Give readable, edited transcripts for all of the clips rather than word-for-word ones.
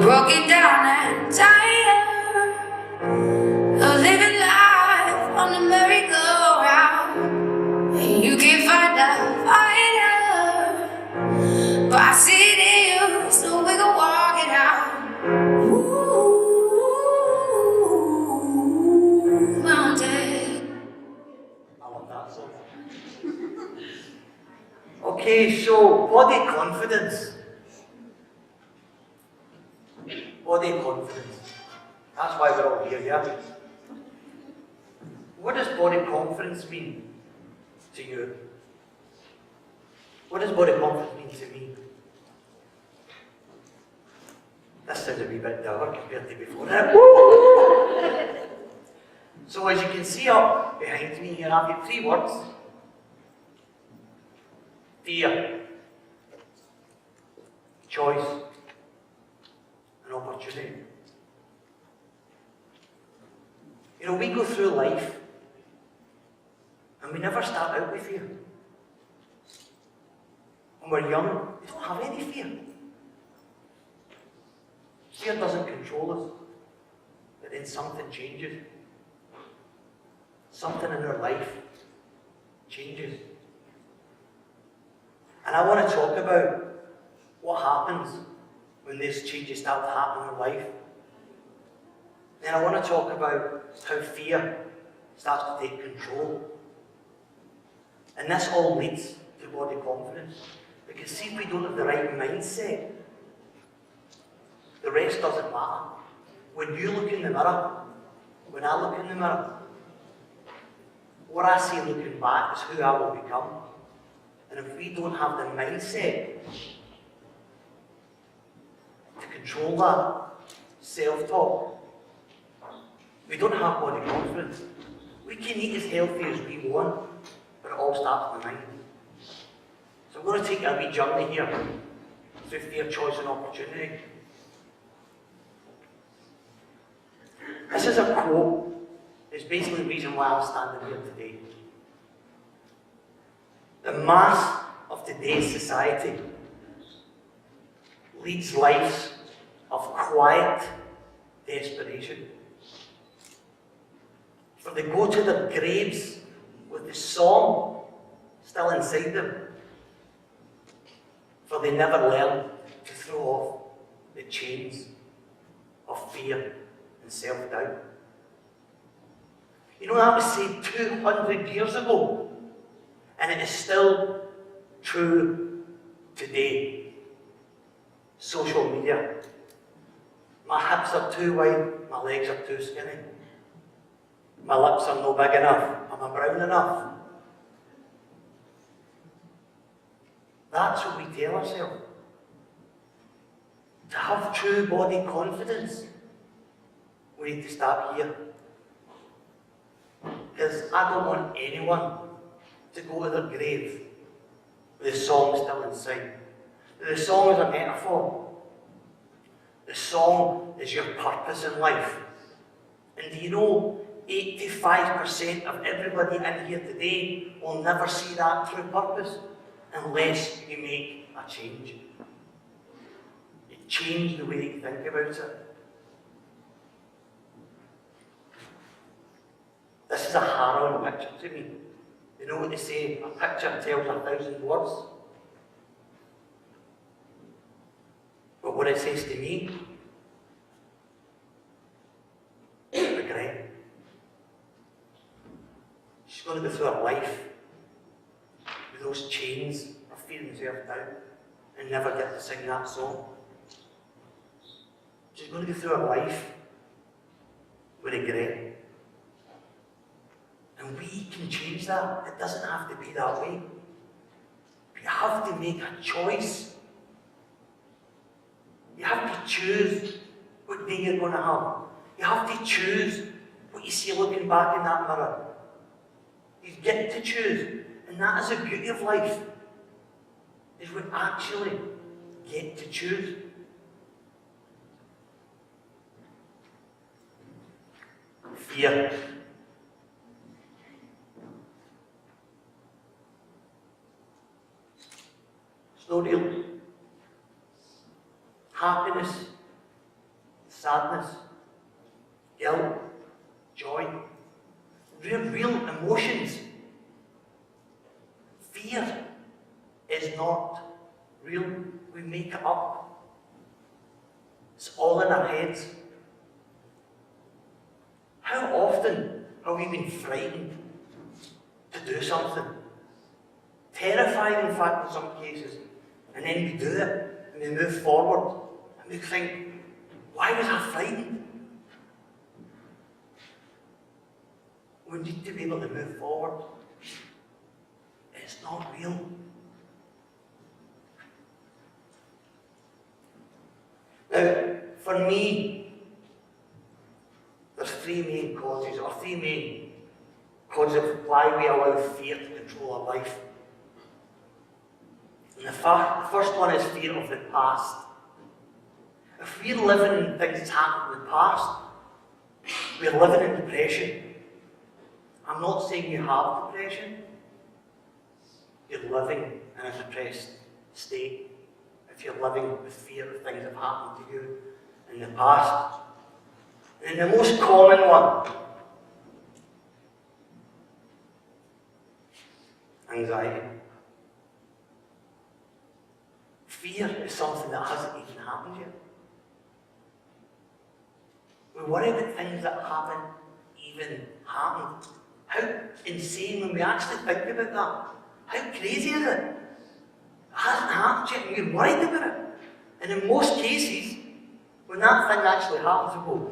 broken down and tired of living life on the merry-go-round. And you can't find a fighter, but I see it in you, so we can walk it out. Ooh, mountain. I love that song. Okay, so body confidence. Body confidence. That's why we're all here, yeah? What does body confidence mean to you? What does body confidence mean to me? This sounds a wee bit dour compared to before. So as you can see up behind me here, I've got 3 words. Fear, choice, and opportunity. You know, we go through life and we never start out with fear. When we're young, we don't have any fear. Fear doesn't control us, but then something changes. Something in our life changes. And I want to talk about what happens when these changes start to happen in our life. Then I want to talk about how fear starts to take control. And this all leads to body confidence. Because see, if we don't have the right mindset, the rest doesn't matter. When you look in the mirror, when I look in the mirror, what I see looking back is who I will become. And if we don't have the mindset to control that self-talk, we don't have body confidence. We can eat as healthy as we want, but it all starts in the mind. So I'm going to take a wee journey here through fear, choice and opportunity. This is a quote. It's basically the reason why I'm standing here today. The mass of today's society leads lives of quiet desperation. For they go to their graves with the song still inside them. For they never learn to throw off the chains of fear and self-doubt. You know, that was said 200 years ago, and it is still true today. Social media. My hips are too wide, my legs are too skinny. My lips are no big enough, am I brown enough? That's what we tell ourselves. To have true body confidence, we need to start here. Because I don't want anyone to go to their grave with the song still inside. The song is a metaphor. The song is your purpose in life. And do you know, 85% of everybody in here today will never see that true purpose unless you make a change. You change the way you think about it. This is a harrowing picture to me. You know what they say, a picture tells 1,000 words. But what it says to me, regret. She's going to go through her life with those chains of fear and self-doubt and never get to sing that song. She's going to go through her life with regret. And we can change that. It doesn't have to be that way. You have to make a choice. You have to choose what day you're going to have. You have to choose what you see looking back in that mirror. You get to choose. And that is the beauty of life. Is we actually get to choose. Fear. It's not real. Happiness sadness, guilt, joy, real emotions. Fear is not real. We make it up. It's all in our heads. How often have we been frightened to do something? Terrified, in fact, in some cases. And then we do it, and we move forward, and we think, why was I frightened? We need to be able to move forward. It's not real. Now, for me, there's three main causes of why we allow fear to control our life. And the first one is fear of the past. If we're living in things that happened in the past, we're living in depression. I'm not saying you have depression. You're living in a depressed state if you're living with fear of things that have happened to you in the past. And the most common one, anxiety. Fear is something that hasn't even happened yet. We worry about things that haven't even happened. How insane when we actually think about that. How crazy is it? It hasn't happened yet and we're worried about it. And in most cases, when that thing actually happens, we go,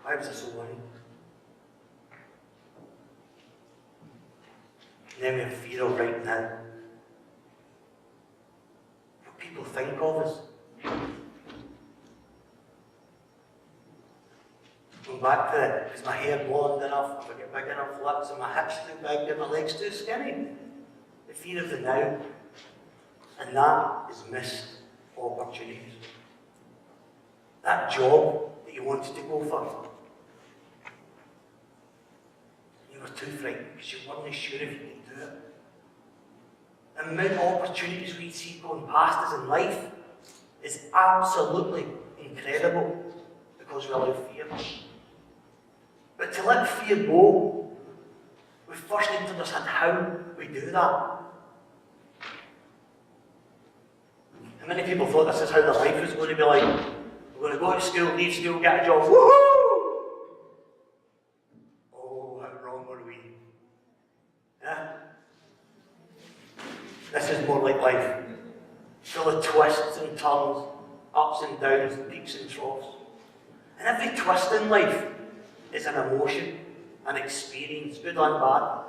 why was I so worried? And then we have fear of right now. What people think of us. Going back to it, is my hair blonde enough? If I get big enough lips? Are my hips too big? Are my legs too skinny? The fear of the now. And that is missed opportunities. That job that you wanted to go for, you were too frightened because you weren't sure if you could do it. The amount of opportunities we see going past us in life is absolutely incredible because we allow fear. But to let fear go, we first need to understand how we do that. How many people thought this is how their life was going to be like? We're going to go to school, leave school, get a job. Woohoo! Oh, how wrong were we? Yeah? This is more like life. Full of twists and turns, ups and downs, peaks and troughs. And every twist in life is an emotion, an experience, good and bad.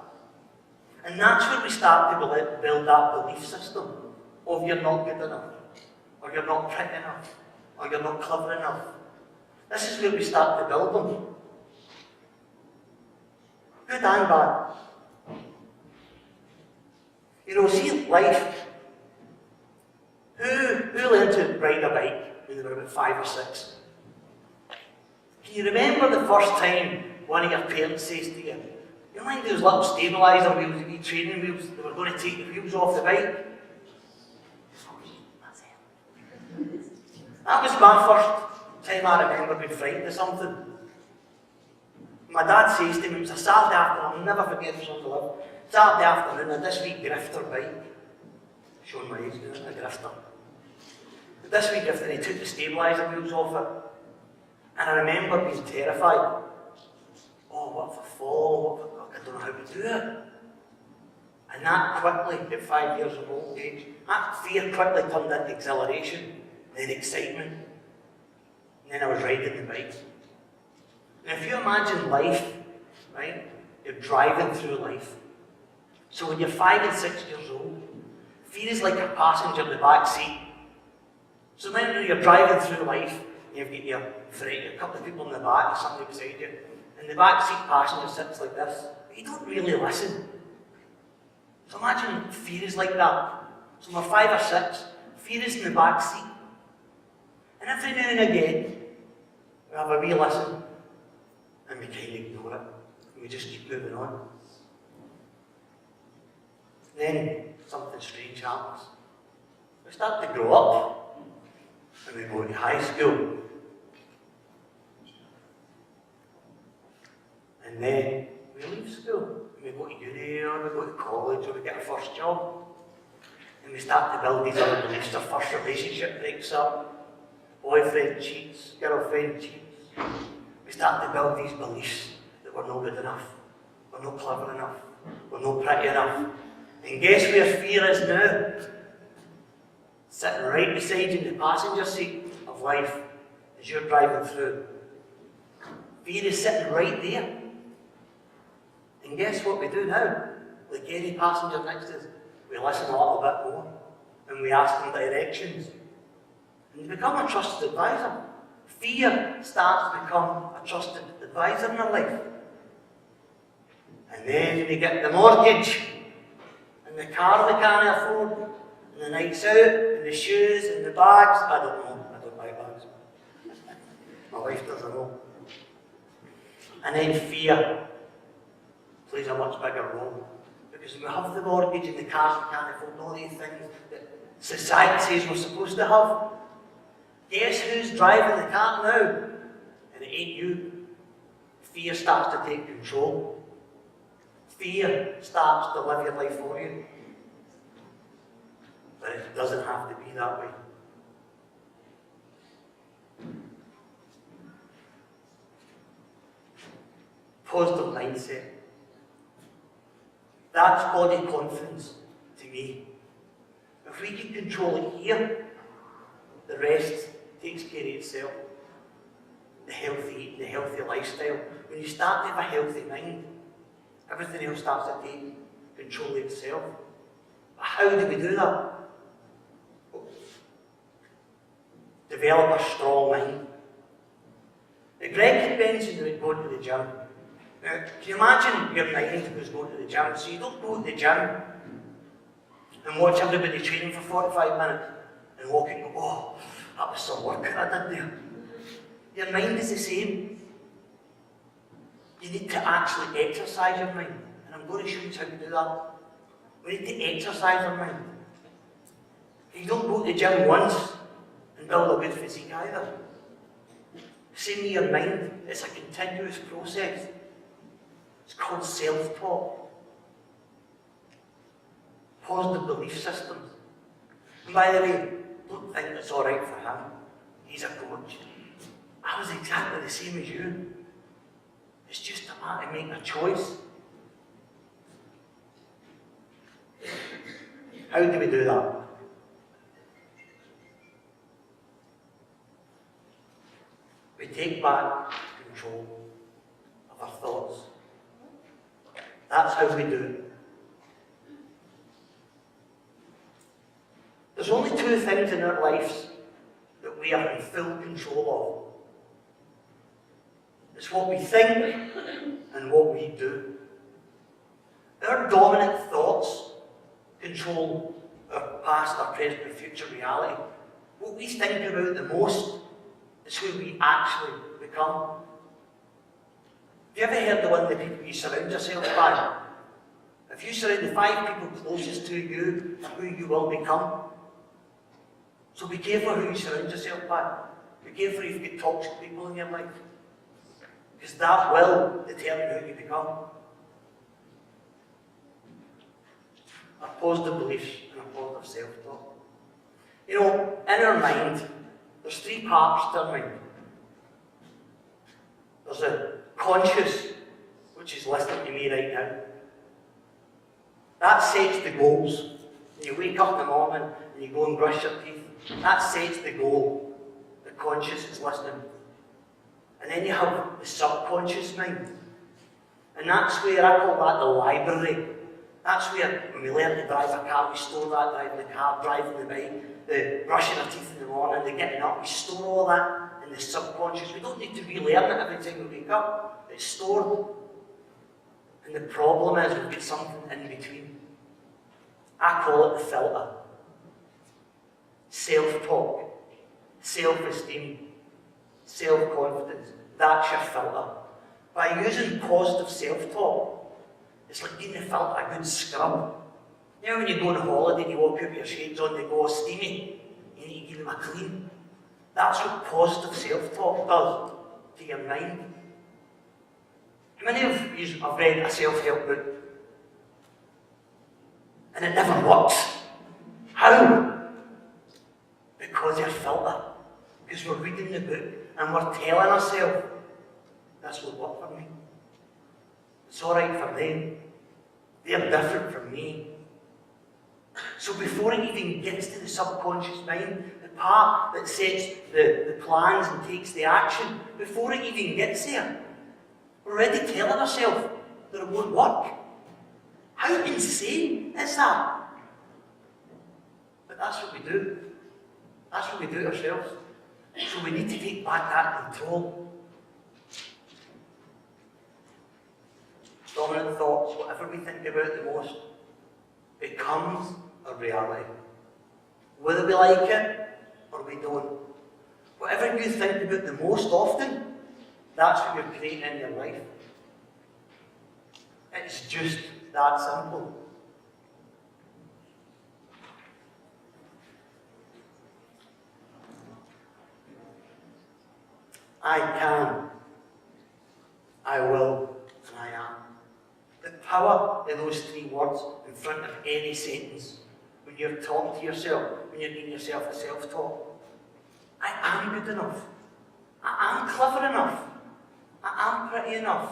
And that's where we start to build that belief system of you're not good enough, or you're not pretty enough, or you're not clever enough. This is where we start to build them. Good and bad. You know, see life. Who learned to ride a bike when they were about 5 or 6? Can you remember the first time one of your parents says to you, you mind those little stabiliser wheels, the wee training wheels, they were going to take the wheels off the bike? That was my first time I remember being frightened of something. My dad says to me, it was a Saturday afternoon, I'll never forget this one to live. Saturday afternoon, I had this wee grifter bike. Showing my age now, a grifter. This wee grifter, he took the stabiliser wheels off it. And I remember being terrified. Oh, what if I fall? I don't know how to do it. And that quickly, at 5 years of old age, that fear quickly turned into exhilaration, then excitement. And then I was riding the bike. Now if you imagine life, right, you're driving through life. So when you're 5 and 6 years old, fear is like a passenger in the back seat. So when you're driving through life, you've got your friend, a couple of people in the back, somebody beside you, and the back seat passenger sits like this. But you don't really listen. So imagine fear is like that. So when we're 5 or 6, fear is in the back seat. And every now and again, we have a wee listen, and we kind of ignore it, and we just keep moving on. Then something strange happens. We start to grow up, and we go to high school. And then we leave school, and we go to uni, or we go to college, or we get our first job. And we start to build these other beliefs. Our first relationship breaks up, boyfriend cheats, girlfriend cheats. We start to build these beliefs that we're not good enough, we're not clever enough, we're not pretty enough. And guess where fear is now? Sitting right beside you in the passenger seat of life as you're driving through. Fear is sitting right there. And guess what we do now? Like any passenger next to us, we listen a little bit more and we ask them directions. And you become a trusted advisor. Fear starts to become a trusted advisor in our life. And then we get the mortgage, and the car we can't afford, and the nights out, and the shoes, and the bags. I don't know, I don't buy bags. My wife doesn't know. And then fear plays a much bigger role. Because we have the mortgage and the cars we can't afford, all these things that society says we're supposed to have. Guess who's driving the car now? And it ain't you. Fear starts to take control. Fear starts to live your life for you. But it doesn't have to be that way. Positive mindset. That's body confidence to me. If we can control it here, the rest takes care of itself. The healthy eating, the healthy lifestyle. When you start to have a healthy mind, everything else starts to take control of itself. But how do we do that? Develop a strong mind. Now, Greg had mentioned about going to the gym. Now, can you imagine your mind was going to the gym? So you don't go to the gym and watch everybody training for 45 minutes and walk and go, oh, that was some work I did there. Your mind is the same. You need to actually exercise your mind. And I'm going to show you how to do that. We need to exercise our mind. You don't go to the gym once and build a good physique either. Same with your mind. It's a continuous process. It's called self-talk. Positive belief systems. And by the way, don't think it's alright for him. He's a coach. I was exactly the same as you. It's just a matter of making a choice. How do we do that? We take back control of our thoughts. That's how we do it. There's only two things in our lives that we are in full control of. It's what we think and what we do. Our dominant thoughts control our past, our present, and future reality. What we think about the most is who we actually become. Have you ever heard the one of the people you surround yourself by? If you surround the 5 people closest to you, who you will become. So be careful who you surround yourself by. Be careful if you get toxic people in your life. Because that will determine who you become. A positive beliefs and a positive self-talk. You know, in our mind, there's 3 parts to our mind. There's a conscious, which is listening to me right now. That sets the goals. When you wake up in the morning and you go and brush your teeth, that sets the goal. The conscious is listening. And then you have the subconscious mind. And that's where I call that the library. That's where, when we learn to drive a car, we store that, driving the car, driving the bike, the brushing our teeth in the morning, the getting up, we store all that in the subconscious. We don't need to relearn it every time we wake up. It's stored. And the problem is we've got something in between. I call it the filter. Self-talk, self-esteem, self-confidence. That's your filter. By using positive self-talk, it's like giving the filter a good scrub. You know when you go on holiday and you walk out with your shades on, they go all steamy, you need to give them a clean. That's what positive self-talk does to your mind. How many of you have read a self-help book and it never works? How? Because they're filter. Because we're reading the book and we're telling ourselves, this will work for me. It's alright for them. They're different from me. So before it even gets to the subconscious mind, the part that sets the plans and takes the action, before it even gets there, we're already telling ourselves that it won't work. How insane is that? But that's what we do. That's what we do ourselves. So we need to take back that control. Dominant thoughts, whatever we think about the most, becomes a reality. Whether we like it or we don't. Whatever you think about the most often, that's what you're creating in your life. It's just that simple. I can, I will, and I am. The power of those three words in front of any sentence, when you're talking to yourself, when you're giving yourself a self-talk. I am good enough. I am clever enough. I am pretty enough.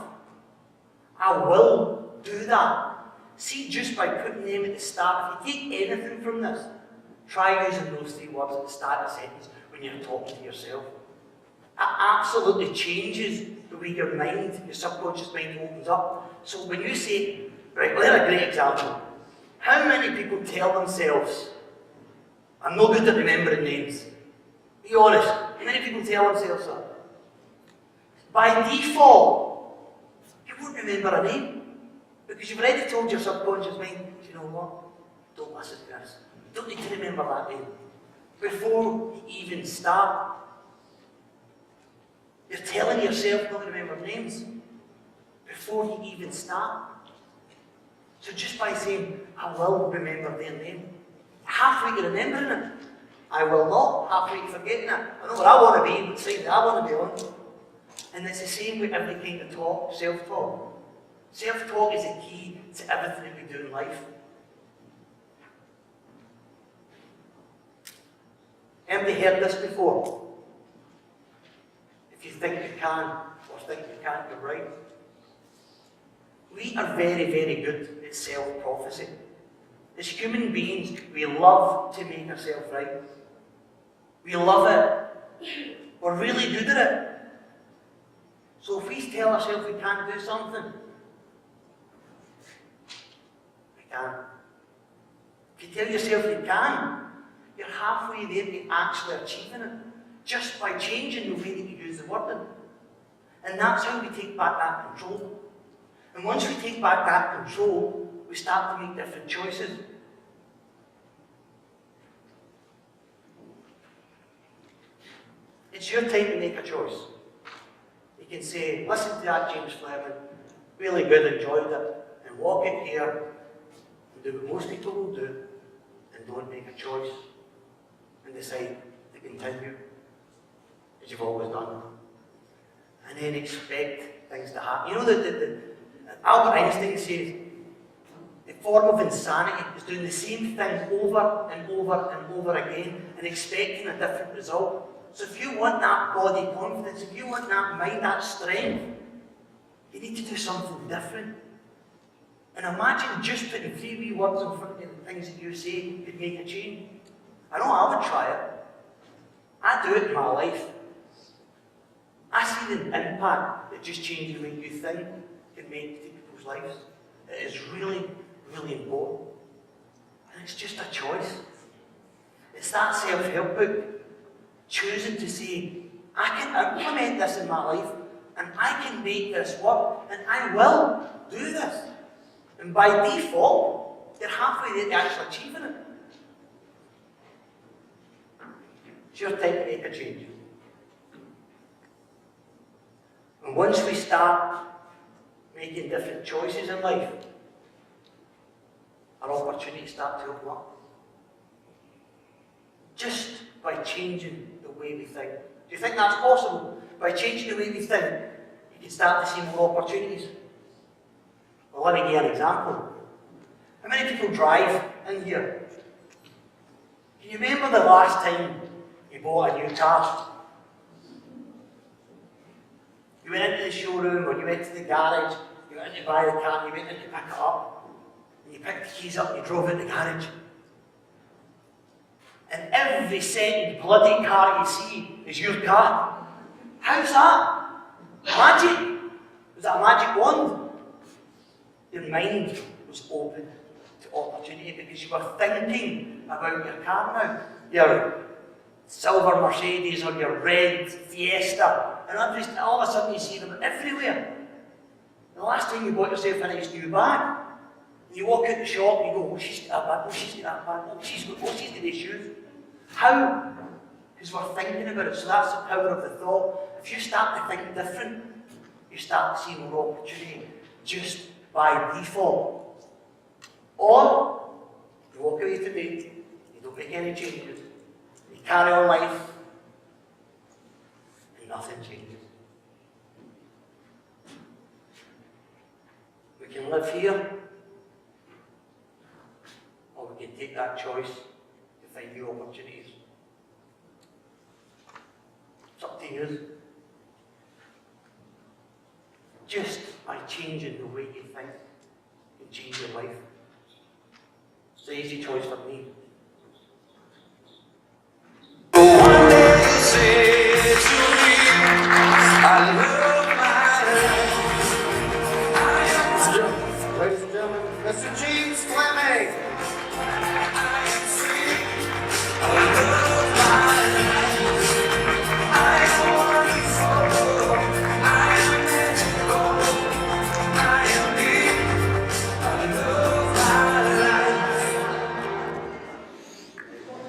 I will do that. See, just by putting them at the start, if you take anything from this, try using those three words at the start of a sentence when you're talking to yourself. It absolutely changes the way your mind, your subconscious mind opens up. So when you say, right, well, here's a great example. How many people tell themselves, I'm no good at remembering names? Be honest. How many people tell themselves that? By default, you won't remember a name. Because you've already told your subconscious mind, you know what? Don't listen to this. You don't need to remember that name. Before you even start, you're telling yourself not to remember names before you even start. So just by saying, I will remember their name, halfway to remembering it, I will not, halfway to forgetting it. I know what I want to be, what side I want to be on. And it's the same with every kind of talk, self-talk. Self-talk is the key to everything that we do in life. Anybody heard this before? If you think you can, or think you can't, you're right. We are very, very good at self-prophecy. As human beings, we love to make ourselves right. We love it. We're really good at it. So if we tell ourselves we can't do something, we can. If you tell yourself you can, you're halfway there to actually achieving it, just by changing the way that you use the wording. And that's how we take back that control. And once we take back that control, we start to make different choices. It's your time to make a choice. You can say, listen to that James Fleming, really good, enjoyed it, and walk in here and do what most people will do, and don't make a choice, and decide to continue as you've always done. And then expect things to happen. You know that Albert Einstein says, the form of insanity is doing the same thing over and over and over again and expecting a different result. So if you want that body confidence, if you want that mind, that strength, you need to do something different. And imagine just putting 3 wee words in front of the things that you say could make a change. I know I would try it. I do it in my life. I see the impact that just changing the way you think can make to people's lives. It is really, really important. And it's just a choice. It's that self-help book. Choosing to say, I can implement this in my life, and I can make this work, and I will do this. And by default, you're halfway there to actually achieving it. It's your time to make a change. And once we start making different choices in life, our opportunities start to open up. Just by changing the way we think. Do you think that's possible? By changing the way we think, you can start to see more opportunities. Let me give you an example. How many people drive in here? Can you remember the last time you bought a new car? You went into the showroom or you went to the garage, you went in to buy the car, you went in to pick it up, and you picked the keys up and you drove in the garage. And every second bloody car you see is your car. How's that? Magic? Was that a magic wand? Your mind was open to opportunity because you were thinking about your car now. Your silver Mercedes or your red Fiesta. And all of a sudden you see them everywhere. The last time you bought yourself a nice new bag, you walk out the shop and you go, oh, she's got that bag, oh, she's got that bag, oh, she's got these shoes. How? Because we're thinking about it. So that's the power of the thought. If you start to think different, you start to see more opportunity just by default. Or you walk away today, you don't make any changes, you carry on life, and nothing changes. We can live here, or we can take that choice to find new opportunities. It's up to you. Just by changing the way you think, you can change your life. It's an easy choice for me. One day you say to me, I love my life. Ladies and gentlemen, Mr. James Fleming. I am free. I love my life. I am one for. I am meant to go. I am me. I love my life.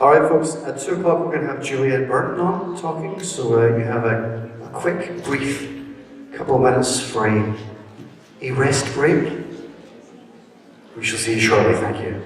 All right, folks, at 2 o'clock we're going to have Juliet Burton on talking, so you have a quick, brief couple of minutes for a rest break. We shall see you shortly, thank you.